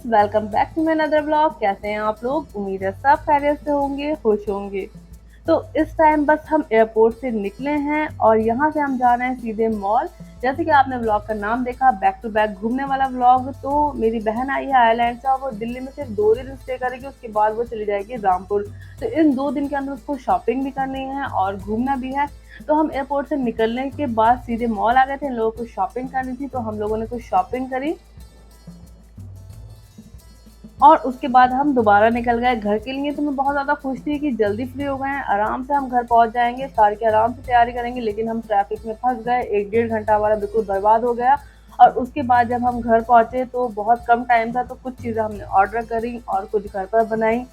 Friends, welcome back to my another blog. कैसे हैं आप लोग? उम्मीद है सब खैरियत से होंगे, खुश होंगे। तो इस टाइम बस हम एयरपोर्ट से निकले हैं और यहाँ से हम जा रहे हैं सीधे मॉल। जैसे कि आपने ब्लॉग का नाम देखा, बैक टू बैक घूमने वाला ब्लॉग। तो मेरी बहन आई है आयरलैंड से और वो दिल्ली में सिर्फ 2 दिन स्टे करेगी, उसके बाद वो चली जाएगी रामपुर। तो इन 2 दिन के अंदर उसको शॉपिंग भी करनी है और घूमना भी है। तो हम एयरपोर्ट से निकलने के बाद सीधे मॉल आ गए थे। इन लोगों को शॉपिंग करनी थी तो हम लोगों ने कुछ शॉपिंग करी और उसके बाद हम दोबारा निकल गए घर के लिए। तो मैं बहुत ज़्यादा खुश थी कि जल्दी फ्री हो गए हैं, आराम से हम घर पहुंच जाएंगे, कार की आराम से तैयारी करेंगे। लेकिन हम ट्रैफिक में फंस गए, 1 डेढ़ घंटा हमारा बिल्कुल बर्बाद हो गया। और उसके बाद जब हम घर पहुंचे तो बहुत कम टाइम था, तो कुछ चीज़ें हमने ऑर्डर करी और कुछ घर पर बनाई।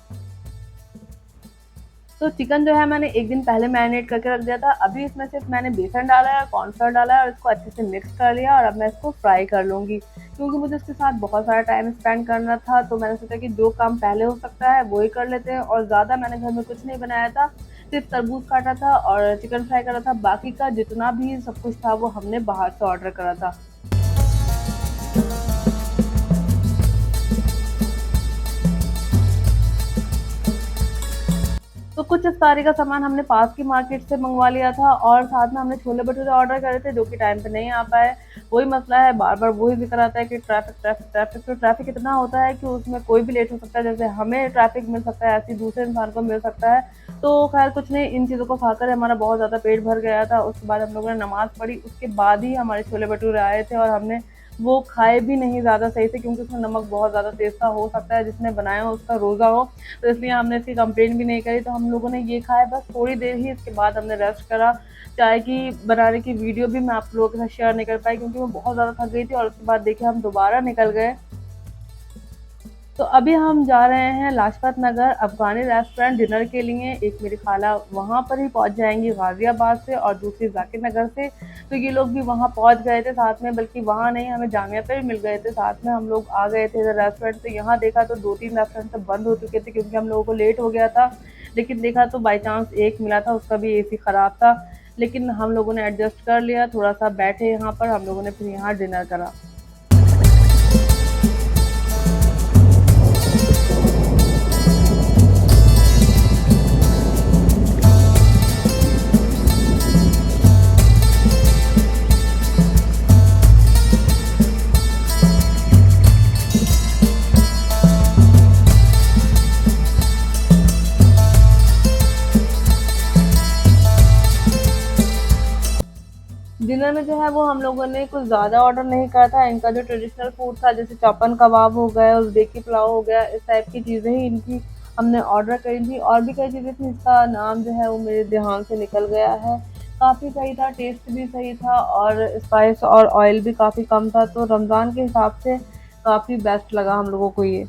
तो चिकन जो है मैंने 1 दिन पहले मैरिनेट करके रख दिया था। अभी इसमें सिर्फ मैंने बेसन डाला है, कॉर्नफ्लोर डाला है और इसको अच्छे से मिक्स कर लिया और अब मैं इसको फ्राई कर लूँगी। क्योंकि मुझे इसके साथ बहुत सारा टाइम स्पेंड करना था, तो मैंने सोचा कि जो काम पहले हो सकता है वो ही कर लेते हैं। और ज़्यादा मैंने घर में कुछ नहीं बनाया था, सिर्फ तरबूज काटा था और चिकन फ्राई करा था। बाकी का जितना भी सब कुछ था वो हमने बाहर से ऑर्डर करा था। तो कुछ इफ्तारी का सामान हमने पास की मार्केट से मंगवा लिया था और साथ में हमने छोले भटूरे ऑर्डर करे थे, जो कि टाइम पे नहीं आ पाए। वही मसला है, बार बार वही जिक्र आता है कि ट्रैफिक ट्रैफिक ट्रैफिक। तो ट्रैफिक इतना होता है कि उसमें कोई भी लेट हो सकता है। जैसे हमें ट्रैफिक मिल सकता है, ऐसे ही दूसरे इंसान को मिल सकता है। तो खैर कुछ नहीं, इन चीज़ों को खाकर हमारा बहुत ज़्यादा पेट भर गया था। उसके बाद हम लोगों ने नमाज़ पढ़ी, उसके बाद ही हमारे छोले भटूरे आए थे और हमने वो खाए भी नहीं ज़्यादा सही से, क्योंकि उसमें नमक बहुत ज़्यादा तेज़ था। हो सकता है जिसने बनाया हो उसका रोज़ा हो, तो इसलिए हमने इसकी कंप्लेंट भी नहीं करी। तो हम लोगों ने ये खाया बस थोड़ी देर ही, इसके बाद हमने रेस्ट करा। चाय की बनाने की वीडियो भी मैं आप लोगों के साथ शेयर नहीं कर पाई, क्योंकि मैं बहुत ज़्यादा थक गई थी। और उसके बाद देखिए हम दोबारा निकल गए। तो अभी हम जा रहे हैं लाजपत नगर अफ़गानी रेस्टोरेंट डिनर के लिए। एक मेरी खाला वहाँ पर ही पहुँच जाएँगी गाज़ियाबाद से और दूसरी ज़ाकिर नगर से। तो ये लोग भी वहाँ पहुँच गए थे साथ में, बल्कि वहाँ नहीं, हमें जामिया पे भी मिल गए थे साथ में। हम लोग आ गए थे इधर रेस्टोरेंट। तो यहाँ देखा तो 2-3 रेस्टोरेंट तो बंद हो चुके थे, क्योंकि हम लोगों को लेट हो गया था। लेकिन देखा तो बाई चांस एक मिला था, उसका भी एसी ख़राब था। लेकिन हम लोगों ने एडजस्ट कर लिया, थोड़ा-सा बैठे यहाँ पर, हम लोगों ने फिर यहाँ डिनर करा। डिनर में जो है वो हम लोगों ने कुछ ज़्यादा ऑर्डर नहीं करा था। इनका जो ट्रेडिशनल फूड था, जैसे चौपन कबाब हो गया, उज़्बेकी पुलाव हो गया, इस टाइप की चीज़ें ही इनकी हमने ऑर्डर करी थी। और भी कई चीज़ें थी, इसका नाम जो है वो मेरे ध्यान से निकल गया है। काफ़ी सही था, टेस्ट भी सही था और स्पाइस और ऑयल भी काफ़ी कम था। तो रमज़ान के हिसाब से काफ़ी बेस्ट लगा हम लोगों को ये।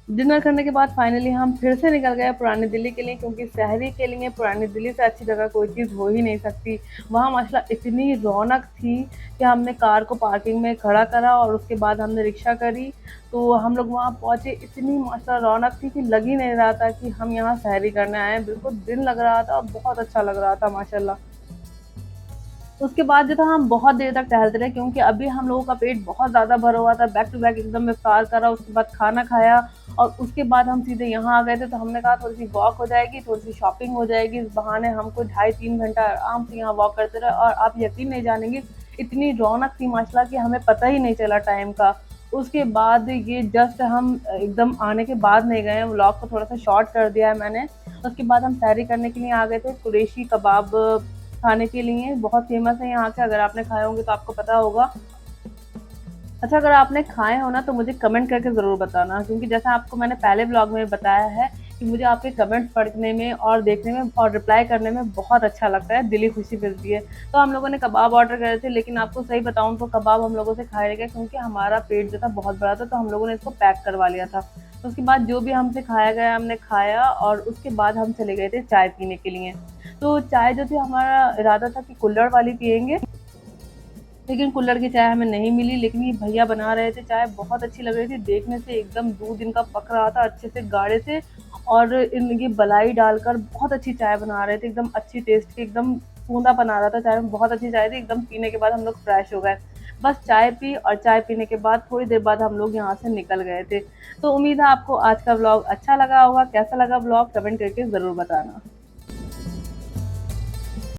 डिनर करने के बाद फाइनली हम फिर से निकल गए पुरानी दिल्ली के लिए, क्योंकि शहरी के लिए पुरानी दिल्ली से अच्छी जगह कोई चीज़ हो ही नहीं सकती। वहाँ माशाल्लाह इतनी रौनक थी कि हमने कार को पार्किंग में खड़ा करा और उसके बाद हमने रिक्शा करी। तो हम लोग वहाँ पहुँचे, इतनी माशाल्लाह रौनक थी कि लग ही नहीं रहा था कि हम यहाँ शहरी करने आए हैं। बिल्कुल दिन लग रहा था और बहुत अच्छा लग रहा था माशाल्लाह। उसके बाद जो था हम बहुत देर तक टहलते रहे, क्योंकि अभी हम लोगों का पेट बहुत ज़्यादा भरा हुआ था। बैक टू बैक एकदम इफ्तार करा, उसके बाद खाना खाया और उसके बाद हम सीधे यहाँ आ गए थे। तो हमने कहा थोड़ी-सी वॉक हो जाएगी, थोड़ी-सी शॉपिंग हो जाएगी। इस बहाने हमको ढाई 3 घंटा आराम से यहाँ वॉक करते रहे और आप यकीन नहीं जानेंगे, इतनी रौनक थी माशाल्लाह कि हमें पता ही नहीं चला टाइम का। उसके बाद ये जस्ट हम एकदम आने के बाद नहीं गए हैं, व्लॉग को थोड़ा-सा शॉर्ट कर दिया है मैंने। उसके बाद हम सैरी करने के लिए आ गए थे, कुरैशी कबाब खाने के लिए। बहुत फ़ेमस है यहाँ के, अगर आपने खाए होंगे तो आपको पता होगा। अच्छा, अगर आपने खाए हो ना तो मुझे कमेंट करके ज़रूर बताना, क्योंकि जैसा आपको मैंने पहले ब्लॉग में बताया है कि मुझे आपके कमेंट्स पढ़ने में और देखने में और रिप्लाई करने में बहुत अच्छा लगता है, दिली खुशी मिलती है। तो हम लोगों ने कबाब ऑर्डर करे थे, लेकिन आपको सही बताऊँ तो कबाब हम लोगों से खाया नहीं गया, क्योंकि हमारा पेट जो था बहुत बड़ा था, तो हम लोगों ने इसको पैक करवा लिया था। तो उसके बाद जो भी हमसे खाया गया हमने खाया और उसके बाद हम चले गए थे चाय पीने के लिए। तो चाय जो थी, हमारा इरादा था कि कुल्हड़ वाली पिएँगे। लेकिन कुल्हड़ की चाय हमें नहीं मिली। लेकिन ये भैया बना रहे थे चाय, बहुत अच्छी लग रही थी, देखने से एकदम दूध इनका पक रहा था अच्छे से गाढ़े से, और इनकी मलाई डालकर बहुत अच्छी चाय बना रहे थे, एकदम अच्छी टेस्ट की, एकदम सूंधा बना रहा था चाय में, बहुत अच्छी चाय थी एकदम। पीने के बाद हम लोग फ्रेश हो गए, बस चाय पी, और चाय पीने के बाद थोड़ी देर बाद हम लोग यहाँ से निकल गए थे। तो उम्मीद है आपको आज का ब्लॉग अच्छा लगा होगा। कैसा लगा ब्लॉग कमेंट करके ज़रूर बताना।